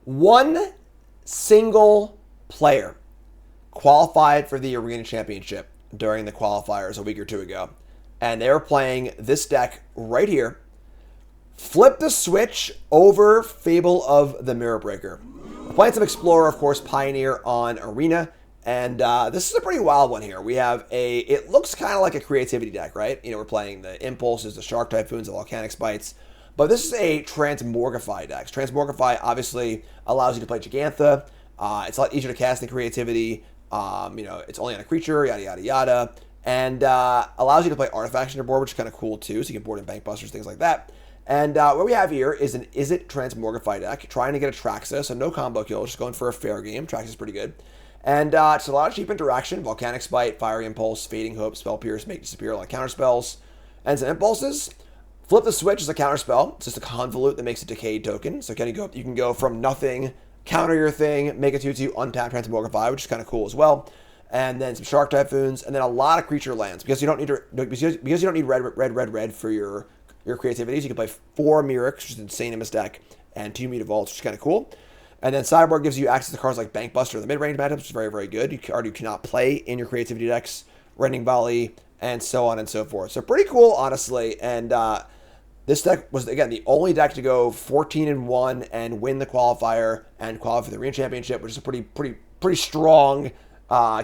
One single player qualified for the Arena Championship during the qualifiers a week or two ago. And they were playing this deck right here. Flip the switch over Fable of the Mirror Breaker. We're playing some Explorer, of course, Pioneer on Arena. And this is a pretty wild one here. We have it looks kind of like a creativity deck, right? You know, we're playing the Impulses, the Shark Typhoons, the Volcanic Spites. But this is a Transmogrify deck. Transmogrify obviously allows you to play Gigantha. It's a lot easier to cast than creativity. You know, it's only on a creature, yada, yada, yada. And allows you to play artifacts on your board, which is kind of cool too. So you can board in Bank Busters, things like that. And what we have here is an Izzet Transmogrify deck, trying to get Atraxa, so no combo kill, just going for a fair game. Atraxa's pretty good. And it's a lot of cheap interaction. Volcanic Spite, Fiery Impulse, Fading Hope, Spell Pierce, Make Disappear, like counterspells. And some impulses. Flip the Switch is a counterspell. It's just a convolute that makes a decayed token. So you can go from nothing, counter your thing, make a 2/2, untap Transmogrify, which is kind of cool as well. And then some Shark Typhoons, and then a lot of creature lands because you don't need red for your creativities. You can play 4 Mirrors, which is insane in this deck, and 2 Muta Vaults, which is kind of cool. And then sideboard gives you access to cards like Bank Buster in the mid-range matchups, which is very, very good. You already cannot play in your creativity decks, Rending Volley, and so on and so forth. So pretty cool, honestly. And this deck was, again, the only deck to go 14-1 and win the qualifier and qualify for the Arena Championship, which is a pretty strong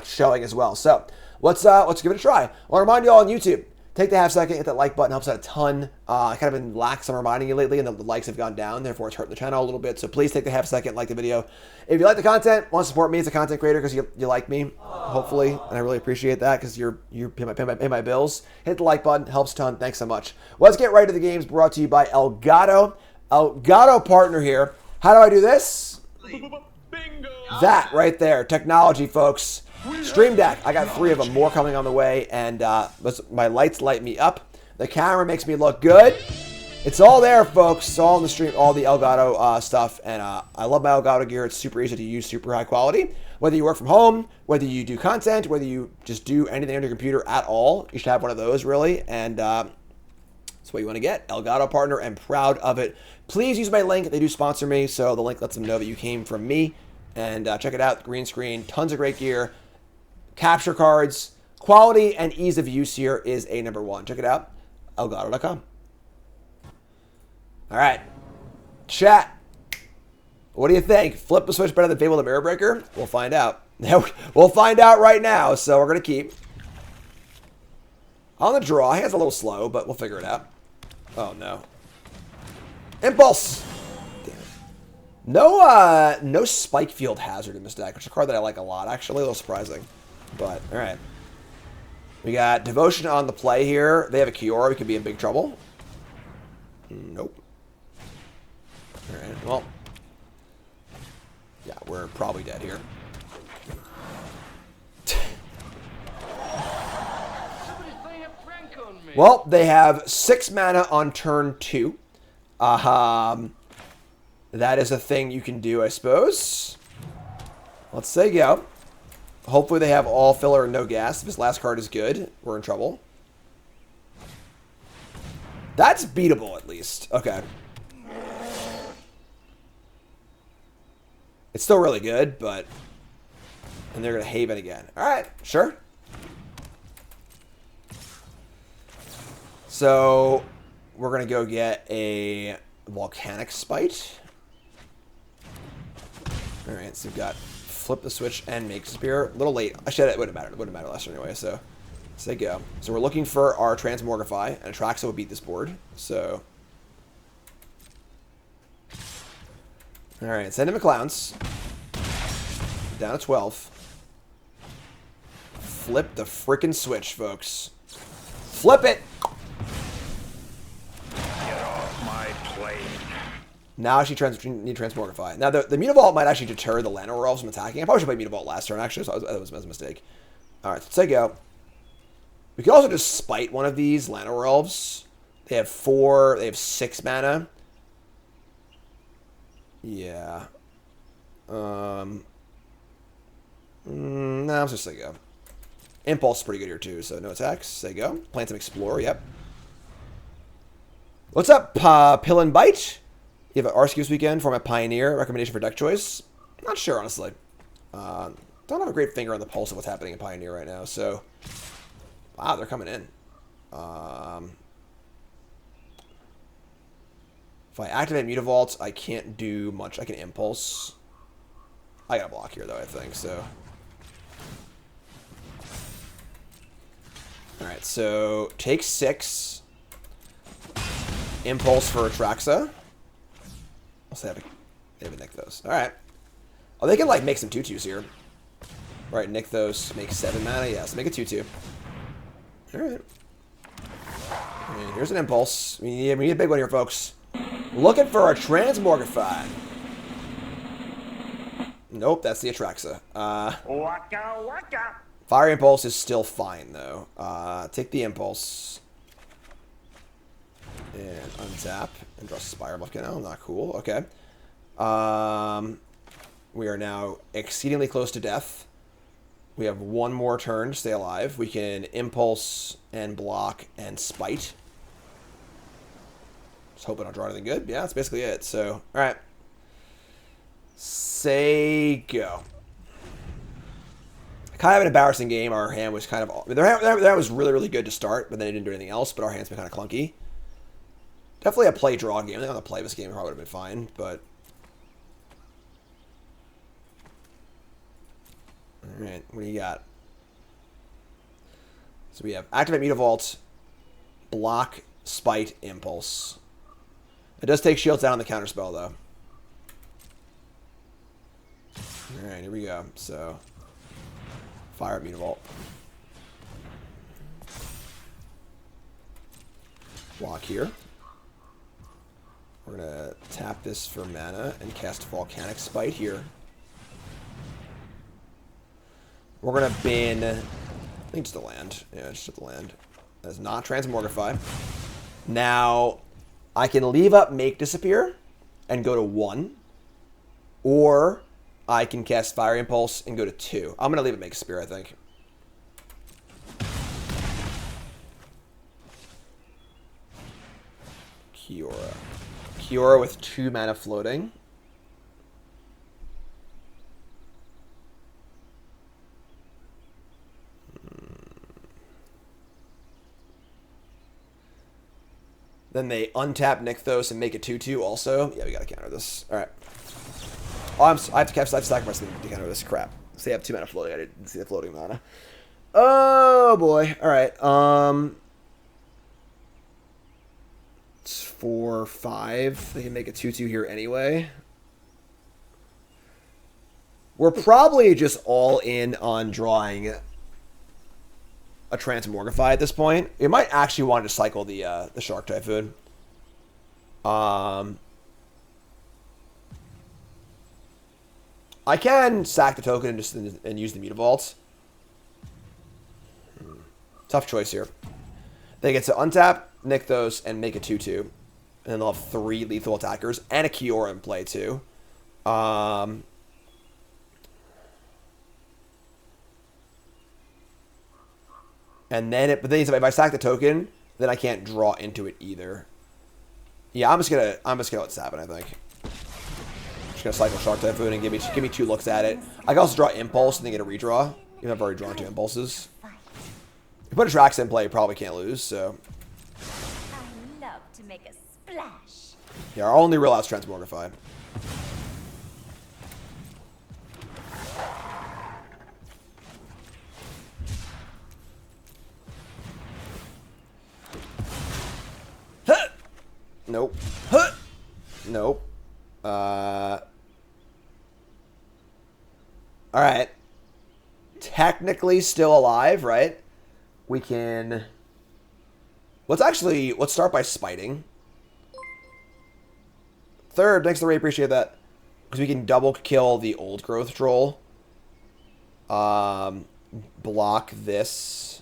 showing as well. So let's give it a try. I want to remind you all on YouTube, take the half second, hit that like button, helps out a ton. I kind of been lax on reminding you lately, and the likes have gone down, therefore it's hurting the channel a little bit. So please take the half second, like the video. If you like the content, want to support me as a content creator because you like me, hopefully, and I really appreciate that because you pay my bills. Hit the like button, helps a ton. Thanks so much. Let's get right to the games brought to you by Elgato. Elgato partner here. How do I do this? Bingo. That right there, technology, folks. Stream Deck, I got 3 of them, more coming on the way, and my lights light me up. The camera makes me look good. It's all there, folks. It's all in the stream, all the Elgato stuff, and I love my Elgato gear. It's super easy to use, super high quality. Whether you work from home, whether you do content, whether you just do anything on your computer at all, you should have one of those, really, and that's what you want to get. Elgato partner, and proud of it. Please use my link. They do sponsor me, so the link lets them know that you came from me, and check it out. Green screen, tons of great gear. Capture cards, quality and ease of use here is a number 1. Check it out, elgato.com. All right, chat. What do you think? Flip the switch better than Fable the Mirror Breaker? We'll find out. We'll find out right now. So we're gonna keep on the draw. He has a little slow, but we'll figure it out. Oh no! Impulse. Damn it. No Spike Field Hazard in this deck, which is a card that I like a lot. Actually, a little surprising. But, all right. We got Devotion on the play here. They have a Kiora. We could be in big trouble. Nope. All right, well. Yeah, we're probably dead here. Well, they have 6 mana on turn 2. That is a thing you can do, I suppose. Let's say go. Hopefully they have all filler and no gas. If his last card is good, we're in trouble. That's beatable, at least. Okay. It's still really good, but... And they're going to Haven again. Alright, sure. So, we're going to go get a Volcanic Spite. Alright, so we've got... Flip the switch and make Spear. A little late. Actually, it wouldn't matter. It wouldn't matter last turn anyway, so say go. So we're looking for our Transmogrify, and Atraxa would beat this board. So. Alright, send him a Clowns. Down to 12. Flip the frickin' switch, folks. Flip it! Get off my plate. Now she need Transmogrify. Now, the Muta Vault might actually deter the Llanowar Elves from attacking. I probably should play Muta Vault last turn, actually, so that was a mistake. Alright, so say go. We could also just Spite one of these Llanowar Elves. They have 6 mana. Yeah. No, let's just say go. Impulse is pretty good here, too, so no attacks. Say go. Plant some Explorer, yep. What's up, Pill and Bite? You have an Arceus weekend for my Pioneer. Recommendation for deck choice? Not sure, honestly. Don't have a great finger on the pulse of what's happening in Pioneer right now, so... Wow, they're coming in. If I activate Mutavault, I can't do much. I can Impulse. I got a block here, though, I think, so... Alright, so take 6. Impulse for Atraxa. Also, they have a Nykthos. Alright. Oh, they can, like, make some 2-2s here. Alright, Nykthos, make 7 mana. Yes, make a 2-2. Alright. And here's an Impulse. We need a big one here, folks. Looking for a Transmogrify. Nope, that's the Atraxa. Waka waka. Fire Impulse is still fine, though. Take the Impulse. And untap. And draw Spire Volcano. Not cool. Okay. We are now exceedingly close to death. We have one more turn to stay alive. We can Impulse and block and Spite. Just hoping I'll draw anything good. Yeah, that's basically it. So, alright. Say go. Kind of an embarrassing game. Our hand was kind of... I mean, their hand was really, really good to start, but then it didn't do anything else, but our hand's been kind of clunky. Definitely a play-draw game. I think on the play this game probably would have been fine, but... Alright, what do you got? So we have Activate Mutavault, Block, Spite, Impulse. It does take shields down on the counterspell, though. Alright, here we go. So... Fire up Mutavault. Block here. We're going to tap this for mana and cast Volcanic Spite here. We're going to bin... I think it's the land. Yeah, it's just the land. That's not Transmogrify. Now, I can leave up Make Disappear and go to 1. Or... I can cast Fire Impulse and go to 2. I'm going to leave it Make Spear, I think. Kiora. Kiora with 2 mana floating. Then they untap Nykthos and make a 2-2 also. Yeah, we got to counter this. All right. Oh, I have to sacrifice them to counter this crap. So they have 2 mana floating. I didn't see the floating mana. Oh boy. Alright. It's 4, 5. They can make a 2-2 here anyway. We're probably just all in on drawing a Transmogrify at this point. We might actually want to cycle the Shark Typhoon. I can sack the token and just use the Mutavault. Tough choice here. They get to untap, Nykthos, and make a 2-2. And then they'll have 3 lethal attackers and a Kiora in play too. And then but then if I sack the token, then I can't draw into it either. Yeah, I'm just gonna let this happen, I think. Just gonna cycle Shark Typhoon and give me 2 looks at it. I can also draw Impulse and then get a redraw. Even though I've already drawn 2 Impulses. If you put Atraxa in play, you probably can't lose, so. I love to make a splash. Yeah, our only real out's Transmogrify. Huh! Nope. Huh! Nope. Alright. Technically still alive, right? We can... Let's start by spiting. Third, thanks to Ray, appreciate that. Because we can double kill the old growth troll. Block this.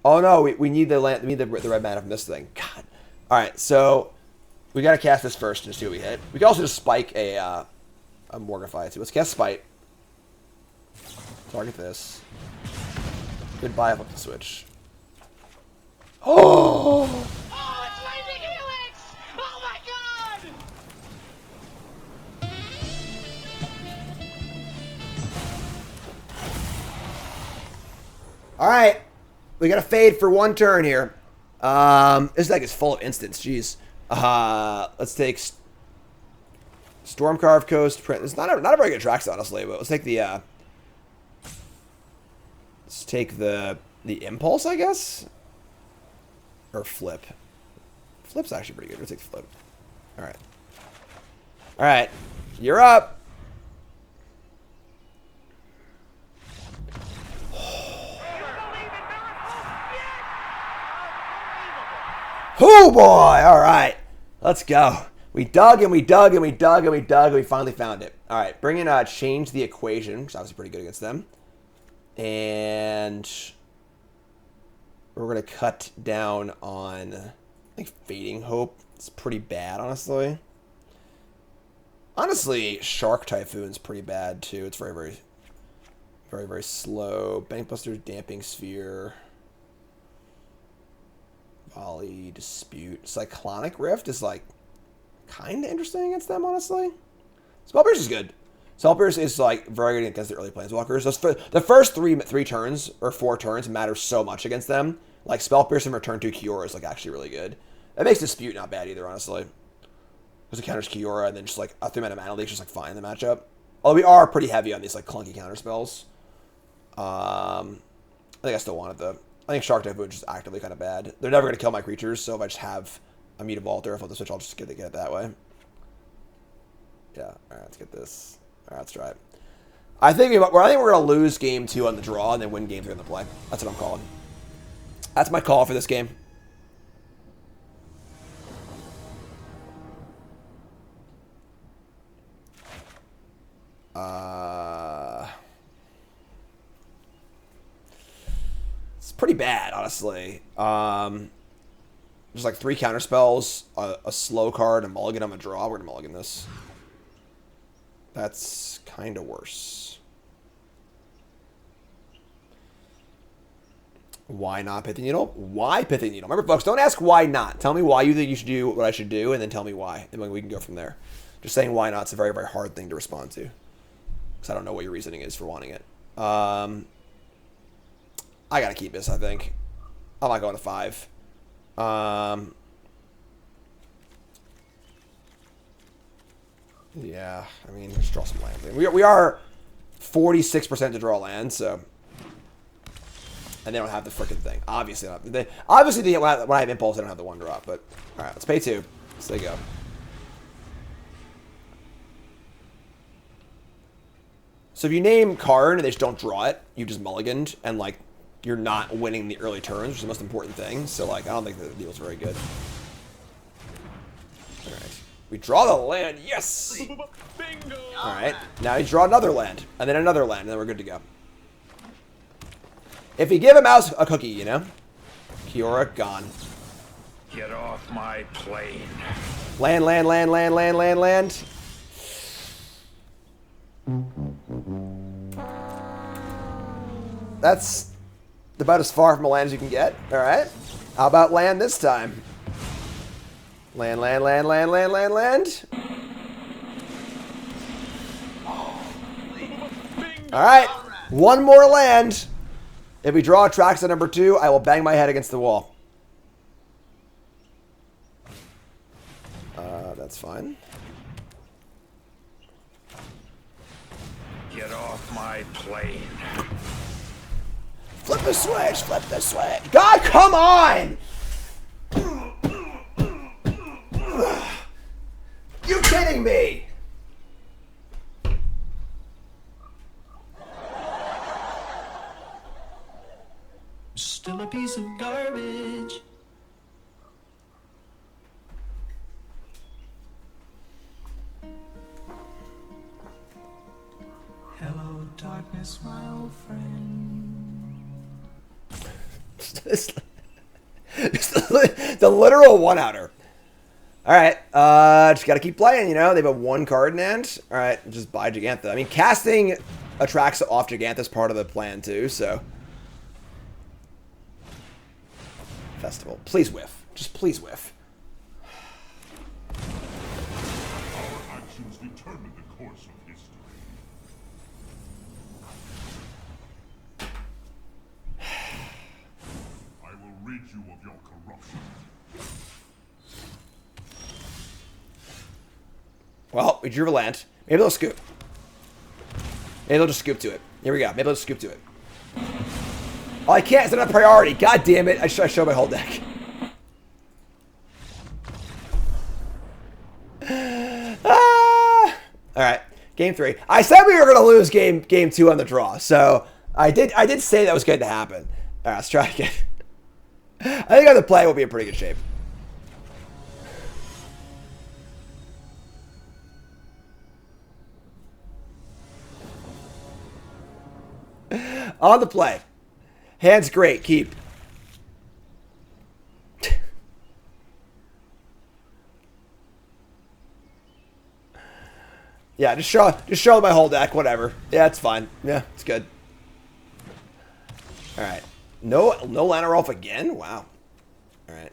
Oh no, we need the land, we need the red mana from this thing. God. Alright, so we gotta cast this first and see what we hit. We can also just spike a Mortify too. Let's cast Spite. Target this. Goodbye, flip the switch. Oh! Oh, it's Lightning Helix! Oh my god! All right. We got a fade for one turn here. This deck is full of instants. Jeez. Let's take Stormcarved Coast. It's not a very good Atraxa, honestly, but let's take the Impulse, I guess? Or Flip. Flip's actually pretty good. Let's take the Flip. Alright. Alright. You're up. Oh boy! Alright. Let's go. We dug and we dug and we dug and we dug and we finally found it. Alright. Bring in Change the Equation, which is obviously pretty good against them. And we're going to cut down on, I think, Fading Hope. It's pretty bad, honestly. Honestly, Shark Typhoon's pretty bad, too. It's very, very, very, very slow. Bankbuster's Damping Sphere. Volley, Dispute. Cyclonic Rift is, like, kind of interesting against them, honestly. Spellpierce is good. Spellpierce is, like, very good against the early Planeswalkers. The first three turns, or 4 turns, matter so much against them. Like, Spellpierce and Return to Kiora is, like, actually really good. It makes Dispute not bad either, honestly. Because it counters Kiora, and then just, like, a 3-mana mana leak just, like, fine in the matchup. Although we are pretty heavy on these, like, clunky counterspells. I think I still want it, though. I think Shark Typhoon is just actively kind of bad. They're never going to kill my creatures, so if I just have a Mutable Altar, if I flip the switch, I'll just get it that way. Yeah, alright, let's get this. Alright, let's try it. I think we're going to lose game 2 on the draw and then win game 3 on the play. That's what I'm calling. That's my call for this game. It's pretty bad, honestly. There's like 3 counterspells, a slow card, a mulligan on a draw. We're going to mulligan this. That's kind of worse. Why not Pithing Needle? Why Pithing Needle? Remember, folks, don't ask why not. Tell me why you think you should do what I should do, and then tell me why. And then we can go from there. Just saying why not is a very, very hard thing to respond to. Because I don't know what your reasoning is for wanting it. I got to keep this, I think. I'm not going to 5. Yeah, I mean, let's draw some land. We are 46% to draw land, so... And they don't have the freaking thing. Obviously, when I have Impulse, they don't have the 1-drop, but... Alright, let's pay 2. So they go. So if you name Karn and they just don't draw it, you just mulliganed, and, like, you're not winning the early turns, which is the most important thing. So, like, I don't think the deal's very good. Alright. We draw the land. Yes! Bingo! Alright. Now you draw another land. And then another land. And then we're good to go. If you give a mouse a cookie, you know? Kiora, gone. Get off my plane. Land, land, land, land, land, land, land. That's about as far from a land as you can get. Alright. How about land this time? Land, land, land, land, land, land, land. Alright. One more land. If we draw Atraxa number 2, I will bang my head against the wall. That's fine. Get off my plane. Flip the switch, flip the switch. God, come on! You kidding me? Still a piece of garbage. Hello, darkness, my old friend. The literal one-outer. Alright, just gotta keep playing, you know? They have a 1 card in hand. Alright, just buy Gigantha. I mean, casting Atraxa off Gigantha is part of the plan, too, so... Festival. Please whiff. Just please whiff. Our actions determine the course of history. advise you of your corruption. Well, we drew a land. Maybe they'll scoop. Maybe they'll just scoop to it. Here we go. Maybe they'll just scoop to it. Oh, I can't. It's not a priority. God damn it. I show my whole deck. All right. Game 3. I said we were going to lose game 2 on the draw. So I did say that was going to happen. All right, let's try again. I think on the play we'll be in pretty good shape. On the play. Hand's great. Keep. Yeah, just show my whole deck. Whatever. Yeah, it's fine. Yeah, it's good. All right. No Lanarolf again? Wow. All right.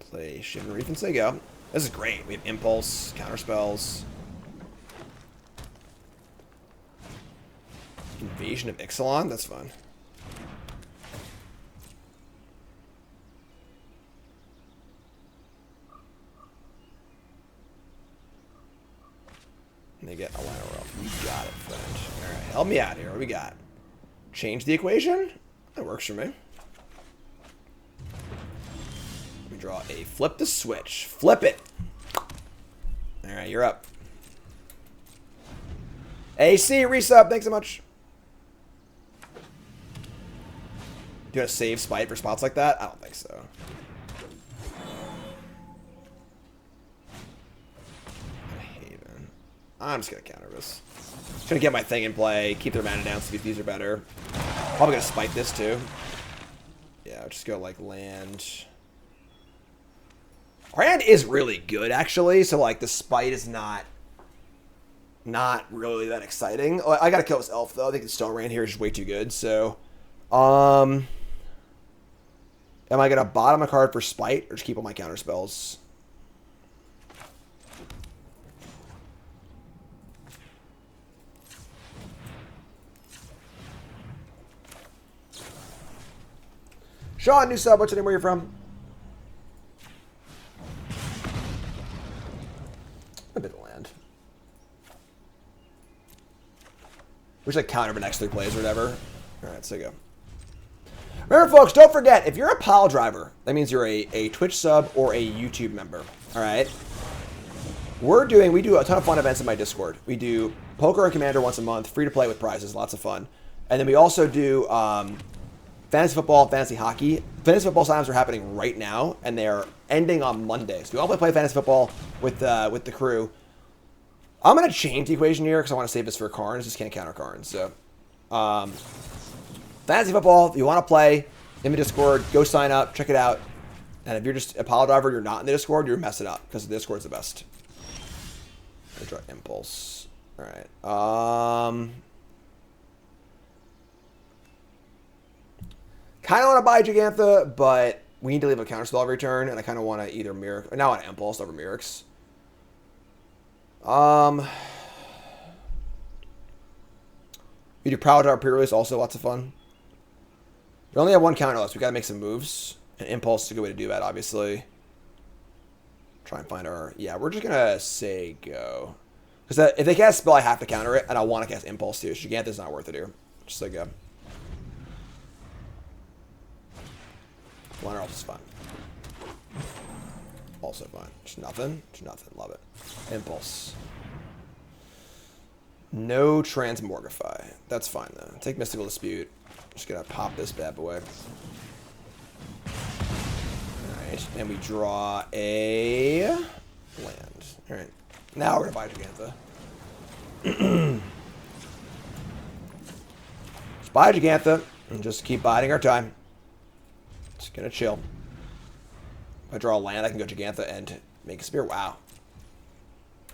Play Shivan Reef and say go. This is great. We have Impulse, Counterspells. Invasion of Ixalan? That's fun. And they get a Lanarolf. You got it, friend. Alright, help me out here. What do we got? Change the equation? That works for me. We draw a flip the switch. Flip it. Alright, you're up. AC, resub. Thanks so much. Do you want to save Spite for spots like that? I don't think so. Haven. I'm just going to counter this. Just going to get my thing in play, keep their mana down, see if these are better. Probably going to spike this too. Yeah, I'll just go like land. Our hand is really good actually, so like the Spite is not really that exciting. Oh, I got to kill this elf though. I think the Stone Rain here is just way too good, so... Am I going to bottom a card for Spite or just keep all my counter spells? Sean, new sub. What's your name? Where you're from? A bit of land. Wish I counter my next 3 plays or whatever. Alright, so go. Remember, folks, don't forget, if you're a pile driver, that means you're a Twitch sub or a YouTube member. Alright? We do a ton of fun events in my Discord. We do Poker and Commander once a month, free to play with prizes, lots of fun. And then we also do fantasy football, fantasy hockey. Fantasy football times are happening right now, and they're ending on Monday. So we all play fantasy football with the crew. I'm going to change the equation here because I want to save this for Karns. Just can't counter Karns. So, fantasy football, if you want to play in the Discord, go sign up, check it out. And if you're just a pile driver, you're not in the Discord, you're messing up because the Discord's the best. I draw Impulse. All right. Kind of want to buy Gigantha, but we need to leave a counterspell every turn, and I kind of want to either Mirror. Now I want Impulse over Mirrors. We do Proud Our Pre-Release, also lots of fun. We only have 1 counter left. We got to make some moves. And Impulse is a good way to do that, obviously. Try and find our... Yeah, we're just going to say go. Because if they cast Spell, I have to counter it, and I want to cast Impulse too. Gigantha's not worth it here. Just say go. Lanarolf is fun. Also fun. Just nothing. Just nothing. Love it. Impulse. No Transmogrify. That's fine, though. Take Mystical Dispute. Just gonna pop this bad boy. Alright. And we draw a land. Alright. Now we're gonna buy Gigantha. Just buy Gigantha and just keep biding our time. Just gonna chill. If I draw a land, I can go Gigantha and make a spear. Wow.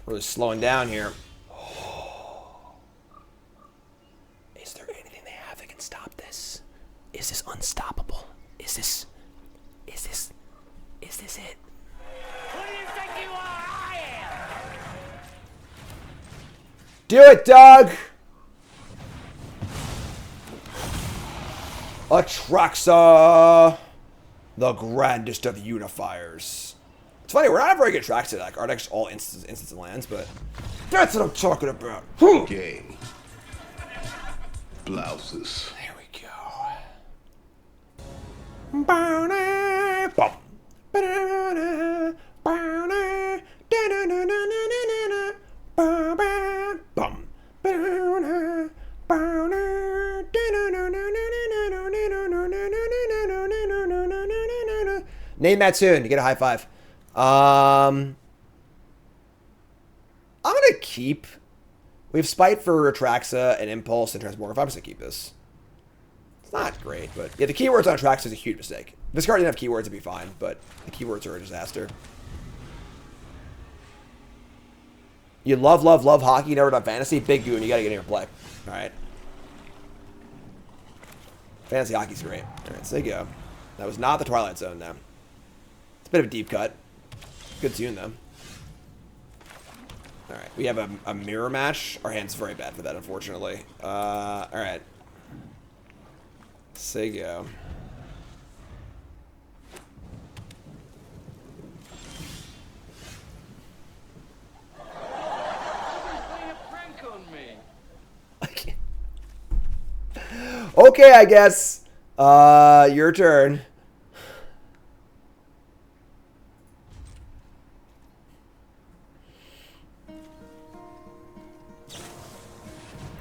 Really slowing down here. Is there anything they have that can stop this? Is this unstoppable? Is this it? Who do you think you are? I am! Do it, Doug! Atraxa, the grandest of unifiers. It's funny, we're not a very good Atraxa deck. Our deck's all instants and lands, but that's what I'm talking about. Gay. Blouses. There we go. Bum. Name that tune. You get a high five. I'm gonna keep. We have Spite for Atraxa and Impulse and Transmogrify. I'm just gonna keep this. It's not great, but yeah, the keywords on Atraxa is a huge mistake. If this card didn't have keywords, it'd be fine, but the keywords are a disaster. You love hockey, never done fantasy. Big goon, you gotta get in your play. All right. Fantasy hockey's great. All right, so there you go. That was not the Twilight Zone, though. It's a bit of a deep cut. Good tune, though. All right, we have a mirror match. Our hand's very bad for that, unfortunately. All right. So you go. Okay, I guess. Your turn.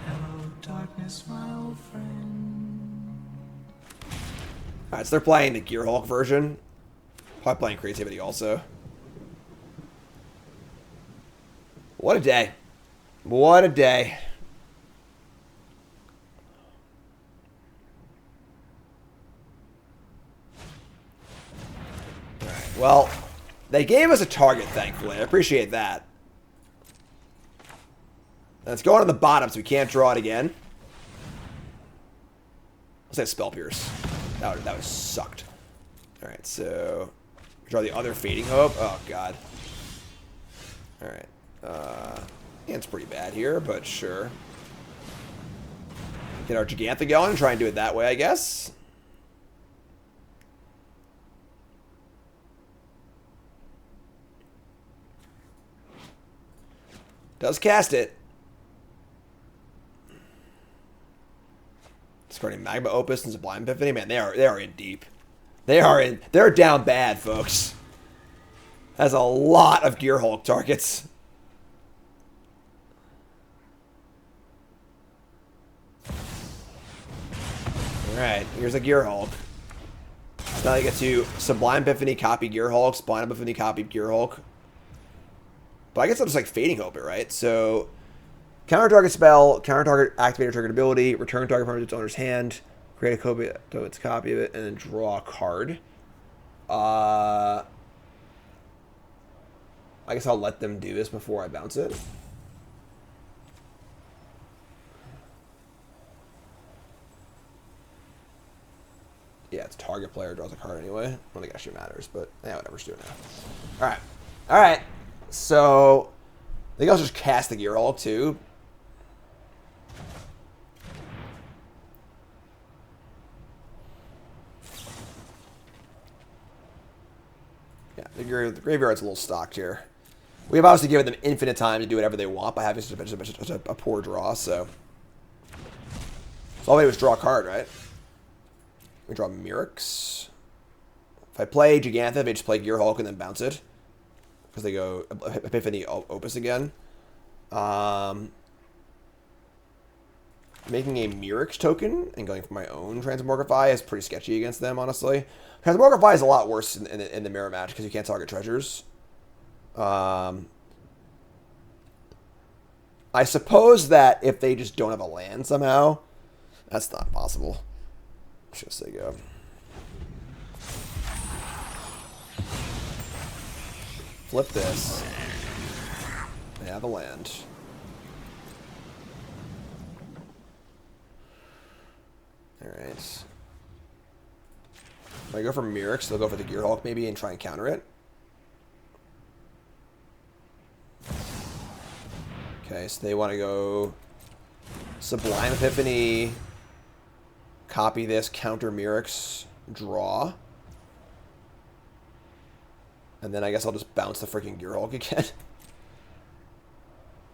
Hello, darkness, my old friend. Alright, so they're playing the Gear Hulk version. Probably playing Creativity also. What a day. What a day. Alright, well, they gave us a target, thankfully. I appreciate that. Let's go on to the bottom so we can't draw it again. Let's say Spell Pierce. That would sucked. Alright, so draw the other Fading Hope. Oh god. Alright. Yeah, it's pretty bad here, but sure. Get our Gigantha going and try and do it that way, I guess. Does cast it. Discarding Magma Opus and Sublime Epiphany. Man, they are in deep. They're down bad, folks. Has a lot of Gear Hulk targets. Alright, here's a Gear Hulk. So now you get to Sublime Epiphany, copy Gear Hulk, Sublime Epiphany, copy Gear Hulk. But I guess I'll just like Fading Hope it, right? So counter target spell, counter target activator triggered ability, return target from its owner's hand, create a copy of its copy of it, and then draw a card. I guess I'll let them do this before I bounce it. Yeah, it's target player draws a card anyway. I don't think it actually matters, but yeah, whatever, just do it now. Alright. Alright. So I think I'll just cast the Gear Hulk too. Yeah, the graveyard's a little stocked here. We have obviously given them infinite time to do whatever they want by having such a poor draw, so all I did was draw a card, right? We draw Mirrex. If I play Gigantha, they just play Gear Hulk and then bounce it. Because they go Epiphany Opus again. Making a Mirrex token and going for my own Transmogrify is pretty sketchy against them, honestly. Transmogrify is a lot worse in the mirror match because you can't target treasures. I suppose that if they just don't have a land somehow, that's not possible. Just say go. Flip this. They have a land. Alright. If I go for Mirrex, they'll go for the Gear Hulk maybe and try and counter it. Okay, so they want to go Sublime Epiphany, Copy this, counter Mirrex, draw. And then I guess I'll just bounce the freaking Gearhulk again.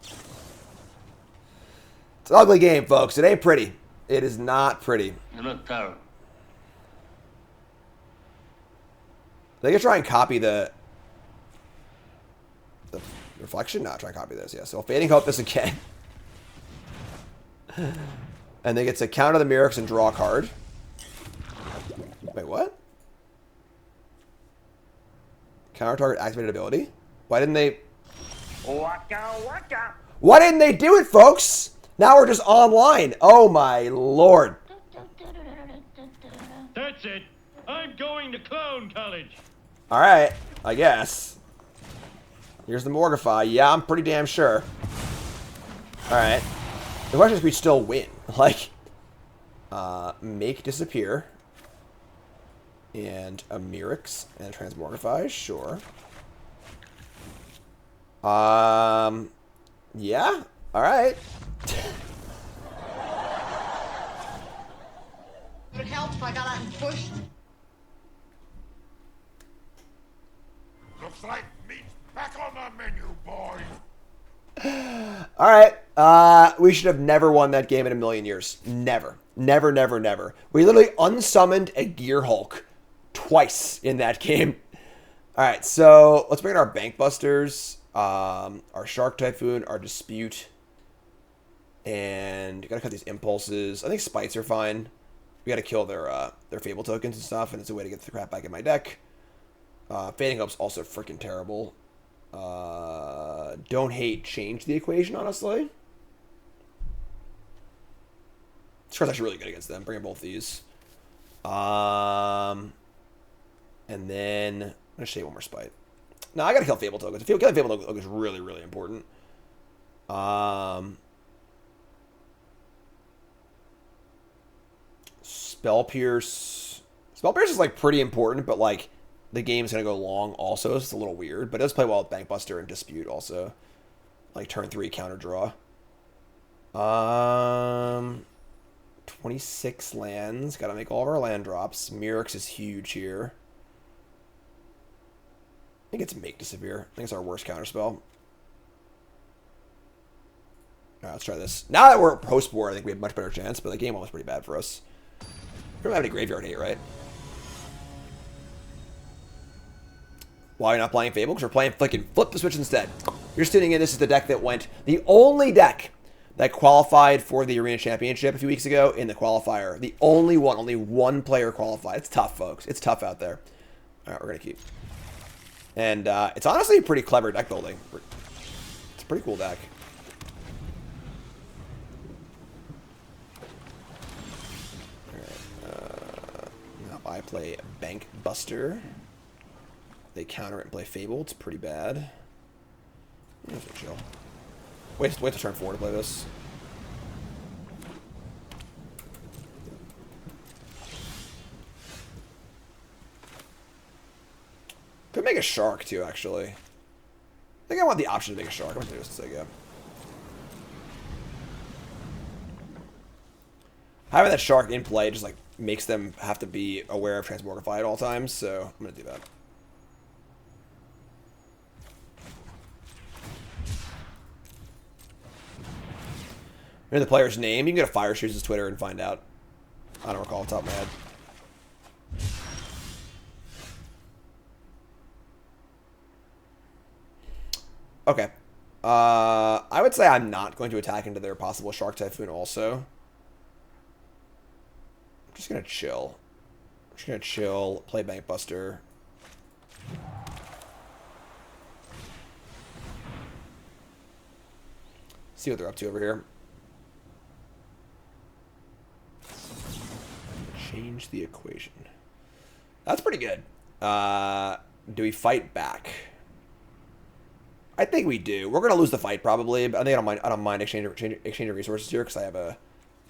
It's an ugly game, folks. It ain't pretty. It is not pretty. You look terrible. They can try and copy the reflection. Not try and copy this. Yeah. So Fading Hope this again, and they get to counter the Mirrex and draw a card. Wait, what? Counter target activated ability. Why didn't they? Waka waka. Why didn't they do it, folks? Now we're just online. Oh my lord. That's it. I'm going to clown college. All right, I guess. Here's the Morgify. Yeah, I'm pretty damn sure. All right. The question is, we still win. Like, make disappear. And a Mirrex and a Transmogrify, sure. Yeah. All right. Would it help if I got out and pushed? Looks like meat's back on the menu, boys. All right. We should have never won that game in a million years. Never. Never, never, never. We literally unsummoned a Gearhulk twice in that game. All right, so let's bring in our Bank Busters, our Shark Typhoon, our Dispute, and gotta cut these Impulses. I think Spites are fine. We gotta kill their Fable tokens and stuff, and it's a way to get the crap back in my deck. Fading Hope's also freaking terrible. Don't Hate changed the equation, honestly. This card's actually really good against them. Bring in both these. And then I'm gonna show you one more Spite. No, I gotta kill Fable tokens. Killing Fable tokens is really, really important. Spell Pierce. Spell Pierce is like pretty important, but like the game's gonna go long also, so it's a little weird. But it does play well with Bankbuster and Dispute also. Like turn 3 counter draw. 26 lands. Gotta make all of our land drops. Mirrex is huge here. I think it's Make Disappear. I think it's our worst counterspell. Alright, let's try this. Now that we're post-war, I think we have a much better chance, but the game was pretty bad for us. We don't have any graveyard hate, right? Why are you not playing Fable? Because we're playing flicking Flip the Switch instead. You're tuning in. This is the deck that went... The only deck that qualified for the Arena Championship a few weeks ago in the qualifier. The only one. Only one player qualified. It's tough, folks. It's tough out there. Alright, we're going to keep... And it's honestly a pretty clever deck building. It's a pretty cool deck. Alright, now I play Bank Buster. They counter it and play Fable. It's pretty bad. That's chill. Wait till turn 4 to play this. Could make a shark too, actually. I think I want the option to make a shark. I'm gonna do this instead, yeah. Having that shark in play just like makes them have to be aware of Transmogrify at all times, so I'm gonna do that. Here's the player's name. You can go to Fire Shoes' Twitter and find out. I don't recall off the top of my head. Okay. I would say I'm not going to attack into their possible Shark Typhoon also. I'm just going to chill. I'm just going to chill, play Bank Buster. See what they're up to over here. Change the equation. That's pretty good. Do we fight back? I think we do. We're gonna lose the fight probably, but I think I don't mind exchanging resources here because I have a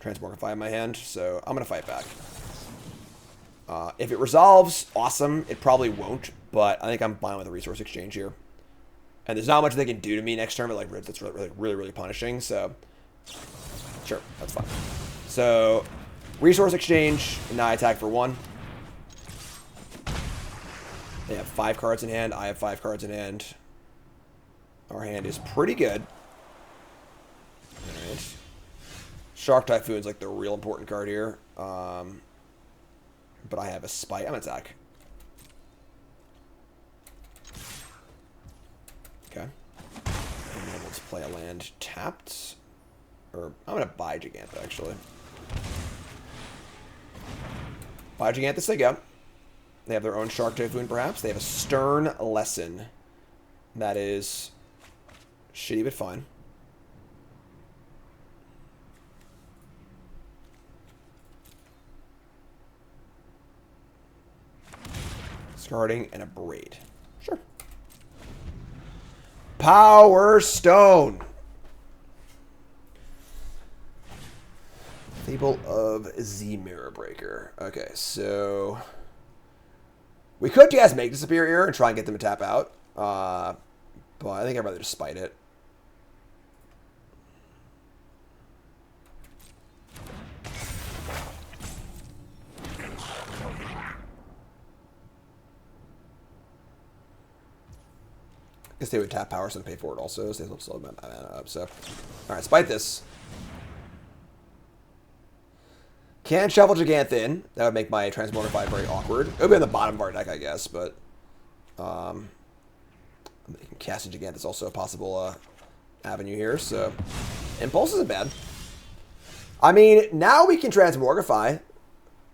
Transmogrify in my hand, so I'm gonna fight back. If it resolves, awesome. It probably won't, but I think I'm fine with a resource exchange here. And there's not much they can do to me next turn, but like that's really punishing. So sure, that's fine. So Resource exchange, and now I attack for 1. They have 5 cards in hand. I have 5 cards in hand. Our hand is pretty good. Alright. Shark Typhoon's like the real important card here. But I have a Spite. I'm going to attack. Okay. And then let's play a land tapped. Or I'm going to buy Gigantha, actually. Buy Gigantha, they go. They have their own Shark Typhoon, perhaps. They have a Stern Lesson. That is shitty, but fine. Discarding and a Braid. Sure. Power Stone. Fable of Z Mirror Breaker. Okay, so we could just make Disappear here and try and get them to tap out. But I think I'd rather just Spite it. I guess they would tap Power Stone and pay for it also, so they'll slow my mana up. So, alright, Spite this. Can shuffle Gigantha in. That would make my Transmogrify very awkward. It would be on the bottom of our deck, I guess, but casting Gigantha is also a possible avenue here. So Impulse isn't bad. I mean, now we can Transmogrify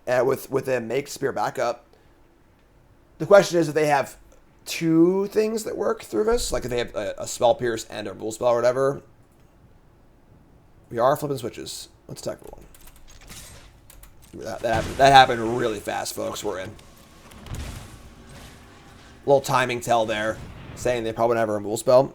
with a Make Spear backup. The question is if they have 2 things that work through this, like if they have a Spell Pierce and a Rule Spell or whatever. We are flipping switches. Let's attack for 1. That happened really fast, folks. We're in. Little timing tell there, saying they probably never have a Rule Spell.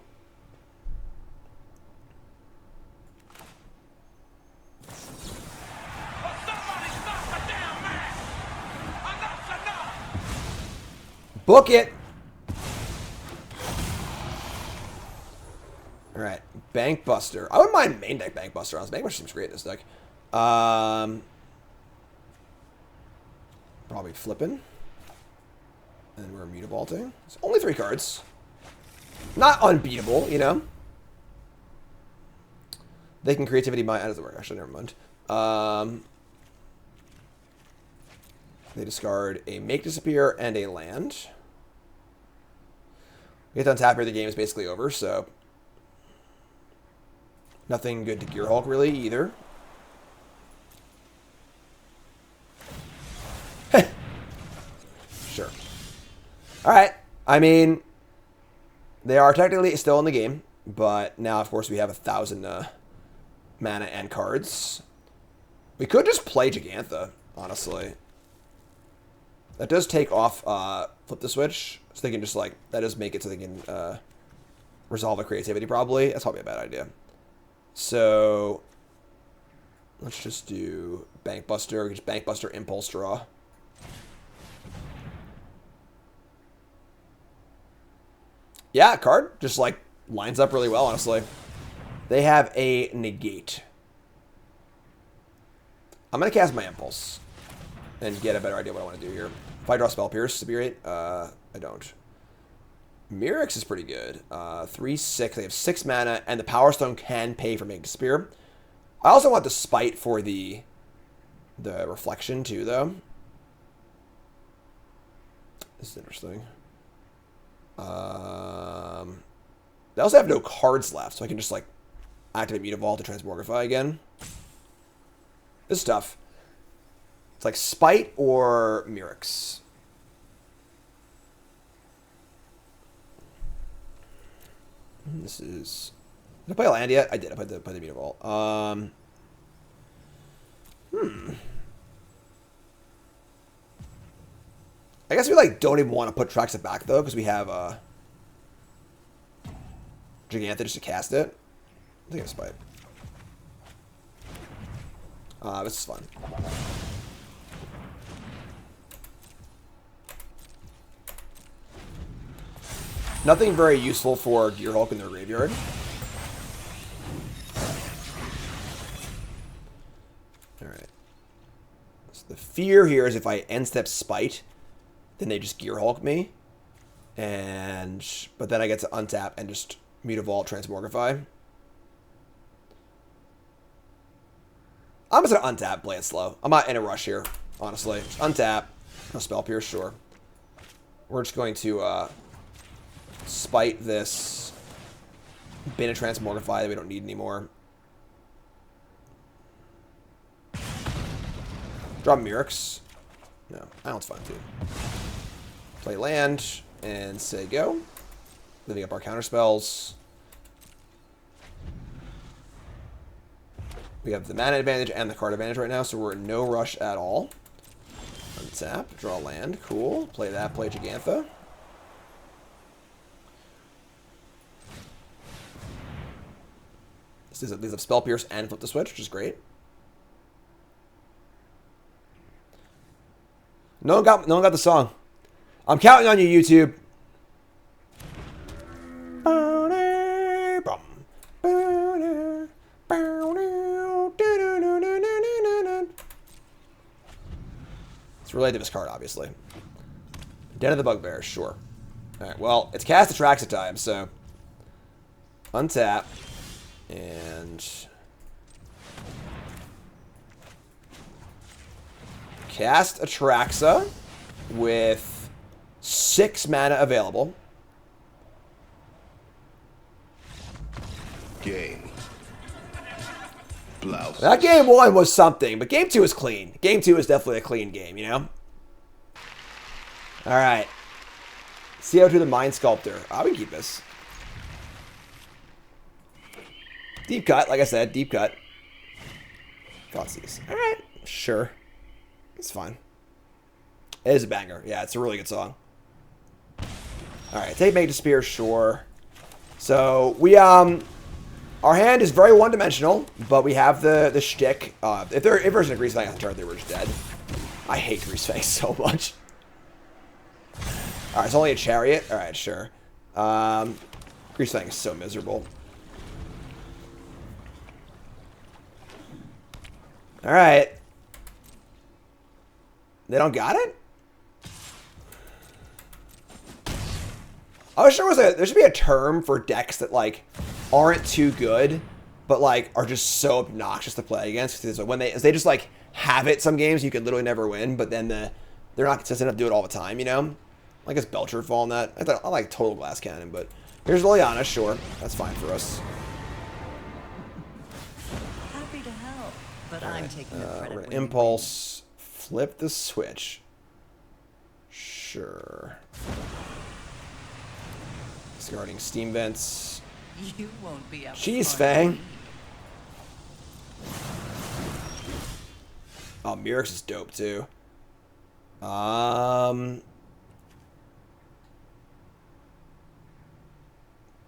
Book it. All right, Bank Buster. I wouldn't mind main deck Bank Buster. Bank Buster seems great in this deck. Probably flipping. And we're Mutabolting. It's only 3 cards. Not unbeatable, you know. They can Creativity Mine. That doesn't work. Actually, never mind. They discard a Make Disappear and a land. We get to untap here. The game is basically over, so nothing good to Gear Hulk really either. Sure. Alright. I mean, they are technically still in the game, but now, of course, we have 1,000 mana and cards. We could just play Gigantha, honestly. That does take off Flip the Switch, so they can just, like, that does make it so they can resolve a Creativity, probably. That's probably a bad idea. So, let's just do Bank Buster. We can just Bank Buster, Impulse Draw. Yeah, card just like lines up really well, honestly. They have a Negate. I'm going to cast my Impulse and get a better idea what I want to do here. If I draw Spell Pierce, to be right, I don't. Mirrex is pretty good. 3/6. They have 6 mana, and the Power Stone can pay for Make Disappear. I also want the Spite for the Reflection, too, though. This is interesting. They also have no cards left, so I can just, like, activate Mutavault to Transmogrify again. This is tough. It's like Spite or Mirrex. This is... Did I play a land yet? I did. I played the Mutavault. I guess we, like, don't even want to put Atraxa back, though, because we have Gigantha just to cast it. I think I have Spite. This is fun. Nothing very useful for Gear Hulk in their graveyard. Alright. The fear here is if I end step Spite, then they just Gear Hulk me. But then I get to untap and just Mutavault Transmogrify. I'm just going to untap, play it slow. I'm not in a rush here, honestly. Just untap. No Spell Pierce, sure. We're just going to Spite this Bin of Transmogrify that we don't need anymore. Draw Mirrors. No, that one's fine too. Play land and say go. Living up our counterspells. We have the mana advantage and the card advantage right now, so we're in no rush at all. Untap, draw land, cool. Play that, play Gigantha. These have Spell Pierce and Flip the Switch, which is great. No one got the song. I'm counting on you, YouTube. It's related to this card, obviously. Den of the Bugbear, sure. Alright, well, it's cast Atraxa time, so untap and cast Atraxa with 6 mana available. Game. Blouse. That game 1 was something, but game 2 is clean. Game 2 is definitely a clean game, you know? Alright. CO2 the Mind Sculptor. We can keep this. Deep cut, like I said, deep cut. Thoughtseize. Alright, sure. It's fine. It is a banger. Yeah, it's a really good song. Alright, take Mage Spear, sure. So, we, our hand is very one-dimensional, but we have the shtick. If there's a Greasefang on the turn, they were just dead. I hate Greasefang so much. Alright, it's only a Chariot. Alright, sure. Greasefang is so miserable. Alright. They don't got it? I was sure there should be a term for decks that, like, aren't too good, but, like, are just so obnoxious to play against. Because when they just, like, have it some games, you can literally never win, but then they're not consistent enough to do it all the time, you know? I guess Belcher fall on that. I like Total Glass Cannon, but here's Liliana, sure. That's fine for us. Happy to help, but I'm taking the credit. We're gonna Impulse, flip the switch. Sure. Discarding Steam Vents. You won't be up. Greasefang. Oh, Mirrors is dope too. Do I want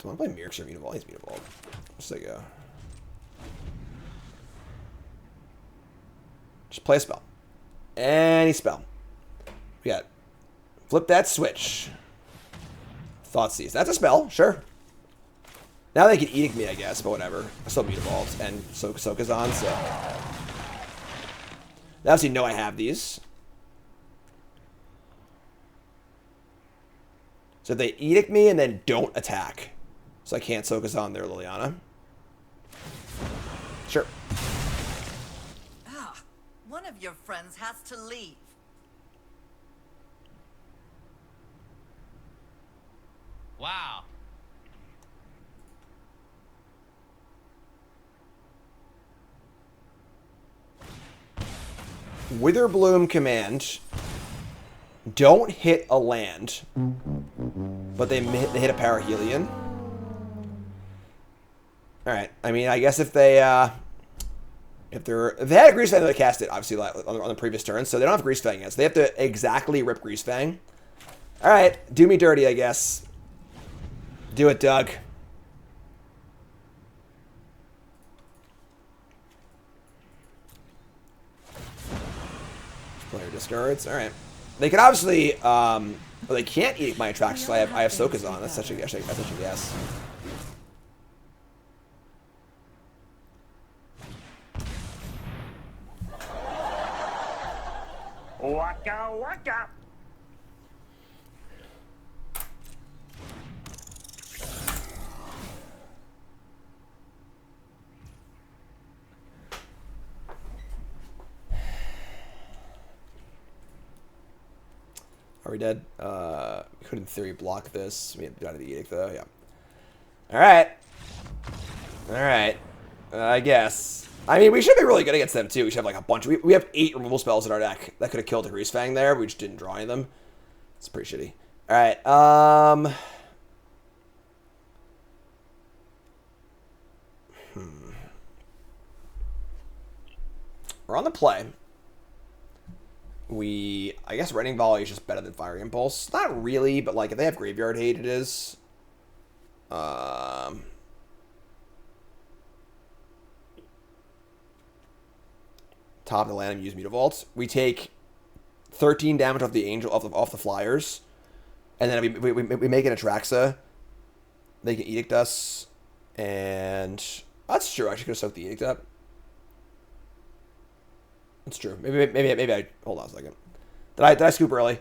to play Mirrors or Mutavault? He's Mutavault. Let's take go. Just play a spell. Any spell. We got flip that switch. Thoughtseize. That's a spell, sure. Now they can Edict me, I guess, but whatever. I still Mutavault and Sokazan, so. They obviously know I have these. So they Edict me and then don't attack. So I can't Sokazan their Liliana. Sure. Ah, one of your friends has to leave. Wow. Witherbloom command. Don't hit a land, but they hit a Parahelion. All right. I mean, I guess if they had a Greasefang, they would cast it obviously on the previous turn, so they don't have Greasefang yet. So they have to exactly rip Greasefang. All right, do me dirty, I guess. Do it, Doug. Player discards. All right. They could obviously, well, they can't eat my Atraxa, so I have Sokazan. That's such a guess. Waka waka. Are we dead? We could in theory block this. We have to do the edict though, yeah. Alright. Alright. I guess. I mean, we should be really good against them too. We should have like a bunch. We have 8 removal spells in our deck that could have killed a Greasefang there. But we just didn't draw any of them. It's pretty shitty. Alright, We're on the play. I guess Rending Volley is just better than Fire Impulse. Not really, but like if they have Graveyard Hate, it is. Top of the land and use Mutavault. We take 13 damage off the Angel off the Flyers, and then we make an Atraxa. They can Edict us, and that's true. I should have soaked the Edict up. That's true. Maybe I hold on a second. Did I scoop early?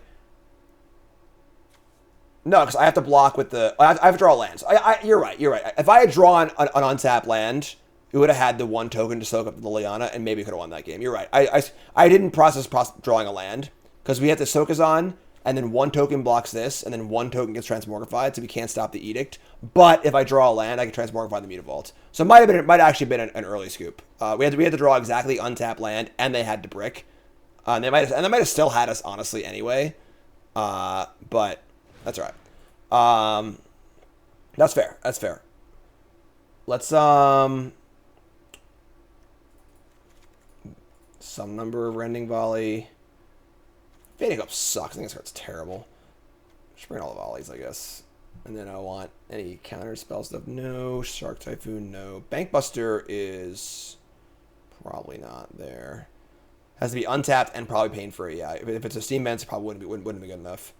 No, because I have to block with the. I have to draw lands. You're right. You're right. If I had drawn an untapped land, it would have had the 1 token to soak up the Liliana, and maybe could have won that game. You're right. I didn't process drawing a land because we had the Soakazon, and then 1 token blocks this, and then 1 token gets transmogrified, so we can't stop the Edict. But if I draw a land, I can transmogrify the Mutavault. So it might have actually been an early scoop. We had to draw exactly untapped land, and they had to brick. They might have still had us honestly anyway. But that's all right. That's fair. That's fair. Let's some number of Rending Volley. Fading Up sucks. I think this card's terrible. Just bring all the volleys, I guess. And then I want any counter spell stuff. No. Shark Typhoon, no. Bankbuster is probably not there. Has to be untapped and probably pain free. Yeah, if it's a Steam Vents, it probably wouldn't be good enough.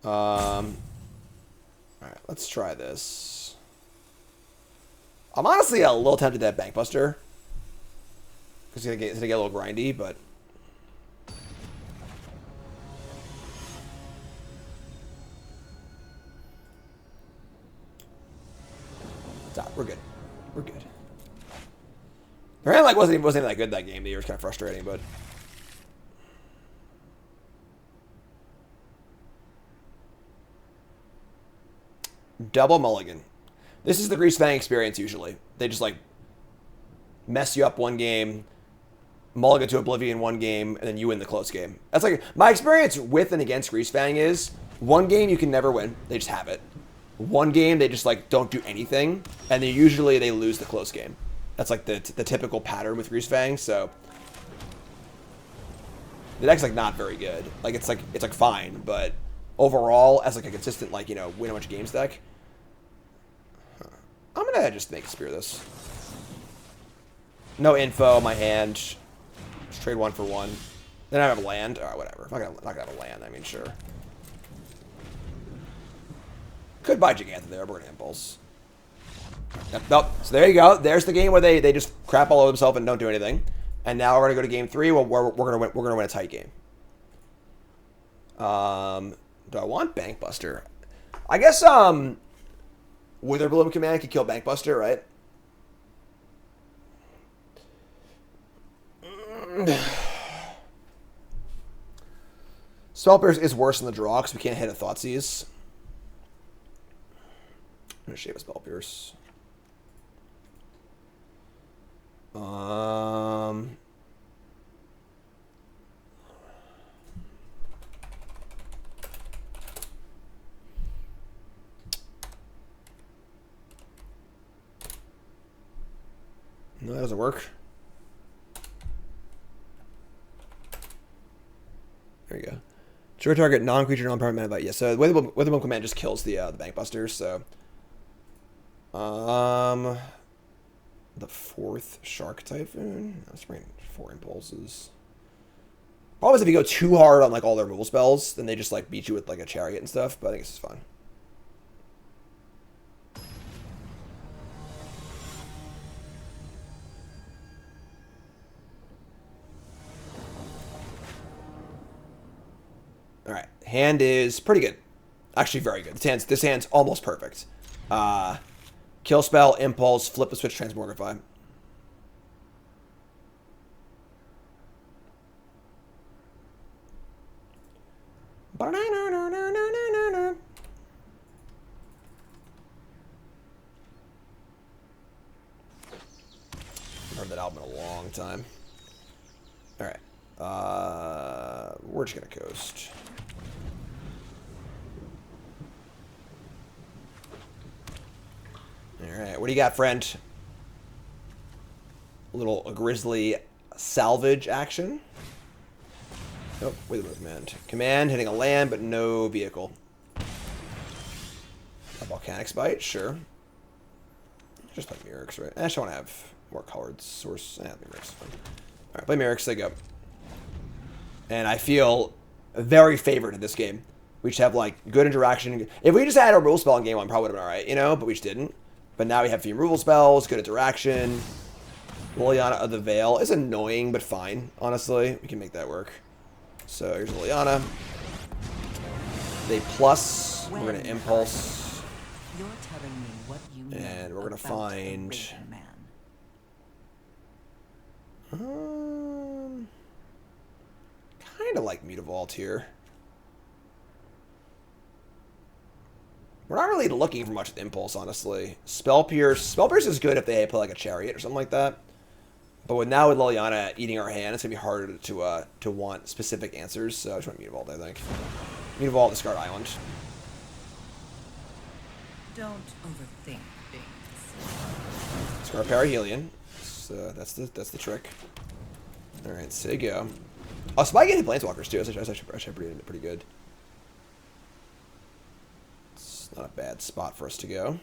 All right, let's try this. I'm honestly a little tempted to have Bankbuster because it's gonna get a little grindy, but. Stop. We're good. We're good. The hand wasn't even that good that game. The year was kind of frustrating, but double mulligan. This is the Greasefang experience usually. They just like mess you up one game, mulligan to oblivion one game, and then you win the close game. That's like my experience with and against Greasefang is one game you can never win. They just have it. One game they just like don't do anything, and then usually they lose the close game. That's like the typical pattern with Greasefang. So the deck's like not very good. Like it's like fine, but overall as like a consistent like win a bunch of games deck, I'm gonna just make Spear this. No info on my hand. Just trade 1 for 1. Then I have a land. All right, whatever. If I'm not gonna have a land, I mean sure. Could buy Giganta there, but we're gonna Impulse. Yep, nope. So there you go. There's the game where they just crap all over themselves and don't do anything. And now we're gonna go to game 3. Well, we're gonna win a tight game. Do I want Bankbuster? I guess Witherbloom Command could kill Bankbuster, right? Spellpierce is worse than the draw because we can't hit a Thoughtseize. I'm gonna shape a Spellpierce. No, that doesn't work. There you go. Sure target non-creature, non-permanent mana. Yeah, so Witherbloom Command just kills the Bankbusters, so. The 4th Shark Typhoon. Let's bring 4 Impulses. Problem is if you go too hard on like all their removal spells, then they just like beat you with like a Chariot and stuff, but I think this is fun. All right, hand is pretty good. Actually, very good. This hand's almost perfect. Kill spell, impulse, flip the switch, transmogrify. Heard that album in a long time. All right. We're just gonna coast. All right. What do you got, friend? A little grizzly salvage action. Oh, wait a minute, command. Command hitting a land, but no vehicle. A volcanic spite, sure. Just play Mirrors, right? I just want to have more colored source. Mirrors. Alright, play Mirrors, they go. And I feel very favored in this game. We just have, like, good interaction. If we just had a rule spell in game one, probably would have been alright, you know? But we just didn't. But now we have few removal spells, good interaction. Liliana of the Veil is annoying, but fine, honestly. We can make that work. So here's Liliana. They plus. We're going to impulse. You're telling me what you know And we're going to about the find... Raging Man. Kind of like Mutavault here. We're not really looking for much with impulse, honestly. Spell Pierce. Spell Pierce is good if they play like a Chariot or something like that. But now with Liliana eating our hand, it's gonna be harder to want specific answers. So I just want Mutavault, I think. Mutavault, discard Island. Don't overthink things. Discard Perihelion. So that's the trick. All right, so you go. Oh, Spike getting Planeswalkers too. That's actually pretty good. It's not a bad spot for us to go.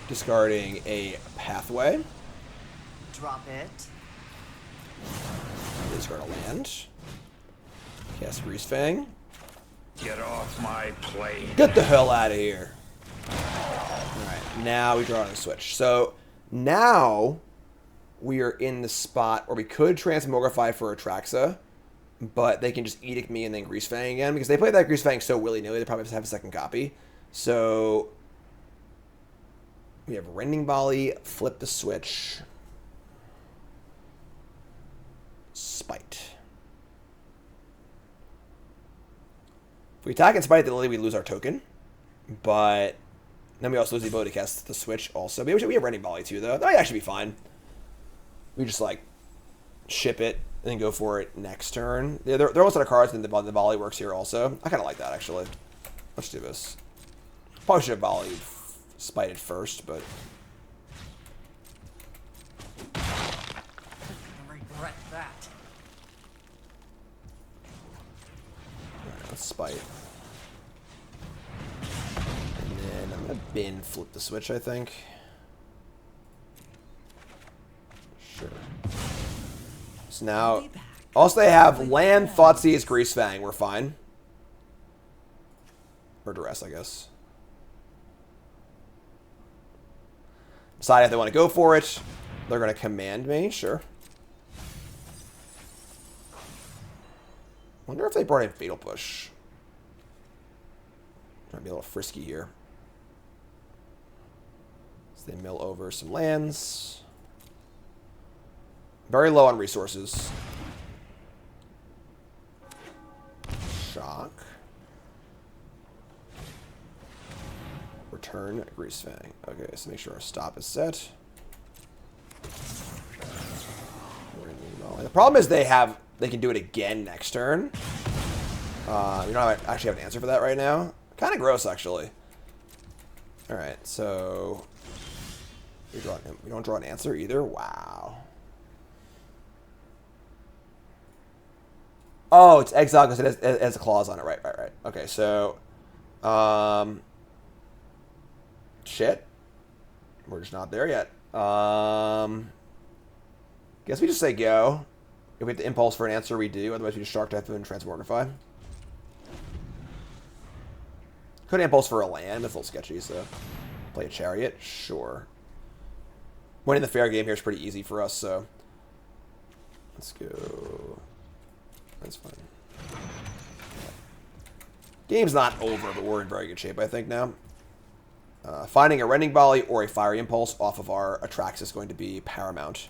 Discarding a pathway. Drop it. Discard a land. Cast Greasefang. Get off my plane. Get the hell out of here. Alright, now we draw on a switch. So now we are in the spot where we could Transmogrify for Atraxa, but they can just Edict me and then Greasefang again, because they played that Greasefang so willy-nilly, they probably have to have a second copy. So we have Rending Volley, flip the switch, Spite. If we attack and Spite at the Lily, we lose our token. But then we also lose the ability to cast the switch also. But we have Rending Volley too, though. That might actually be fine. We just, like, ship it and then go for it next turn. Yeah, they're almost out of cards, and the Volley works here also. I kind of like that, actually. Let's do this. Probably should have volleyed Spited first, but... I regret that. Alright, let's Spite. And then I'm going to bin flip the switch, I think. Sure. So now... Also, they have land, Thoughtseize, Greasefang. We're fine. Or Duress, I guess. Decide if they want to go for it. They're going to command me. Sure. Wonder if they brought in Fatal Push. Trying to be a little frisky here. So they mill over some lands. Very low on resources. Shock. Return Greasefang. Okay, so make sure our stop is set. The problem is they can do it again next turn. You don't actually have an answer for that right now. Kind of gross, actually. All right, so we don't draw an answer either. Wow. Oh, it's exile because it has a clause on it. Right. Okay, so shit. We're just not there yet. Guess we just say go. If we have to impulse for an answer, we do. Otherwise, we just Shark Death and Transmogrify. Could impulse for a land. That's a little sketchy, so play a chariot. Sure. Winning the fair game here is pretty easy for us, so let's go. That's fine. Game's not over, but we're in very good shape, I think, now. Finding a Rending Volley or a Fiery Impulse off of our Atraxa is going to be paramount.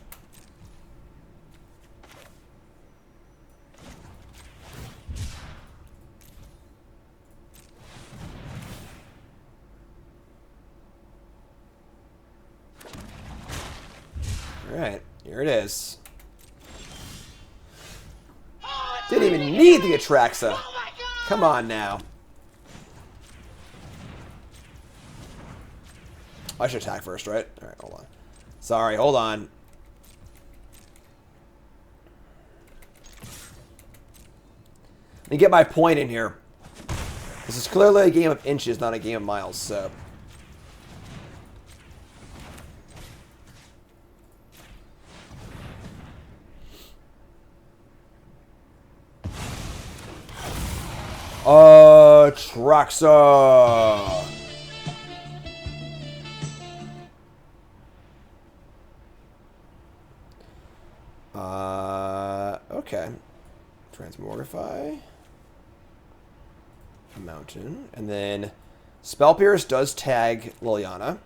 Alright, here it is. Didn't even need the Atraxa. Come on now. I should attack first, right? Alright, hold on. Sorry, hold on. Let me get my point in here. This is clearly a game of inches, not a game of miles, so... Atraxa! Okay. Transmogrify. Mountain. And then Spell Pierce does tag Liliana.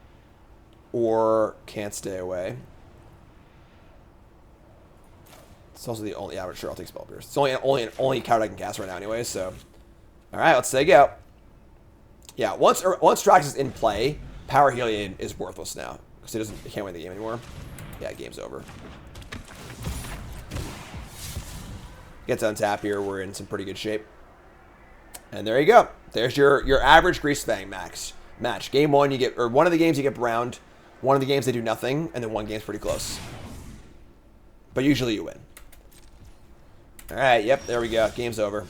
Or can't stay away. It's also the only... Yeah, sure, I'll take Spell Pierce. It's only card I can cast right now anyway, so... Alright, let's take it out. Yeah, once Strax is in play, Power Healing is worthless now. Because it can't win the game anymore. Yeah, game's over. Gets untap here, we're in some pretty good shape. And there you go. There's your average Greasefang match. Game one, you get, or one of the games you get browned, one of the games they do nothing, and then one game's pretty close. But usually you win. Alright, yep, there we go. Game's over.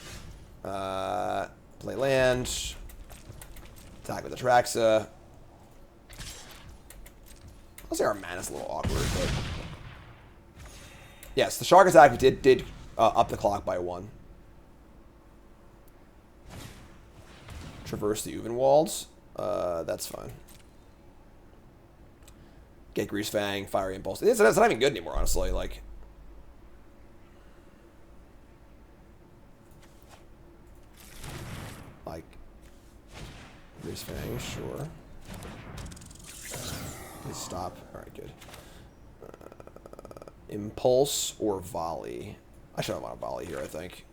Play land. Attack with Atraxa. I'll say our mana's a little awkward, but... Yes, the Shark Attack did up the clock by 1. Traverse the Uvenwalds. That's fine. Get Greasefang, Fiery Impulse. It's not even good anymore, honestly. Like... Greasefang, sure. Please stop. Alright, good. Impulse or Volley. I should have want a Volley here, I think.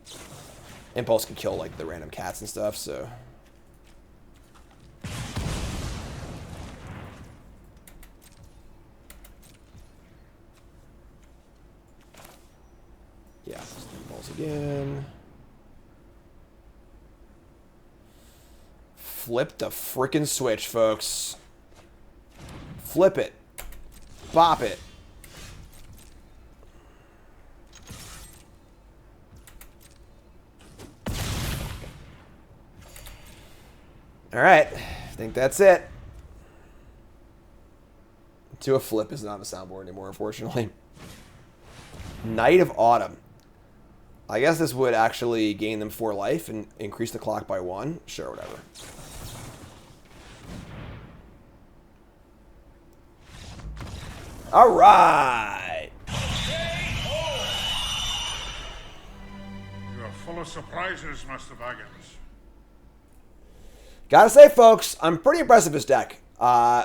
Impulse can kill, like, the random cats and stuff, so... Yeah, Impulse again. Flip the frickin' switch, folks. Flip it. Bop it. Alright. I think that's it. To a flip is not on the soundboard anymore, unfortunately. Night of Autumn. I guess this would actually gain them 4 life and increase the clock by 1. Sure, whatever. All right. You are full of surprises, Master Baggins. Gotta say, folks, I'm pretty impressed with this deck.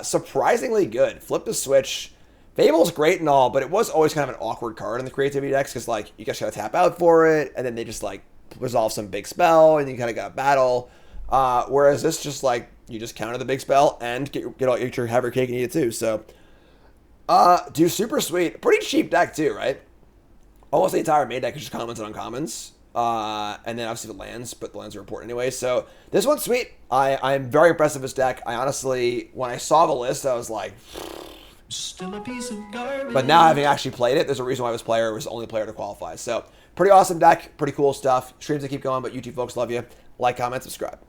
Surprisingly good. Flip the switch. Fable's great and all, but it was always kind of an awkward card in the creativity decks because, like, you guys gotta tap out for it, and then they just, like, resolve some big spell, and you kind of got a battle. Whereas this just, like, you just counter the big spell and have your cake and eat it too. So, dude, super sweet. Pretty cheap deck too, right? Almost the entire main deck is just commons and uncommons. And then obviously the lands, but the lands are important anyway. So this one's sweet. I'm very impressed with this deck. I honestly, when I saw the list, I was like, Still a piece of garbage. but now having actually played it, there's a reason why this player was the only player to qualify. So pretty awesome deck, pretty cool stuff. Streams that keep going, but YouTube folks love you. Like, comment, subscribe.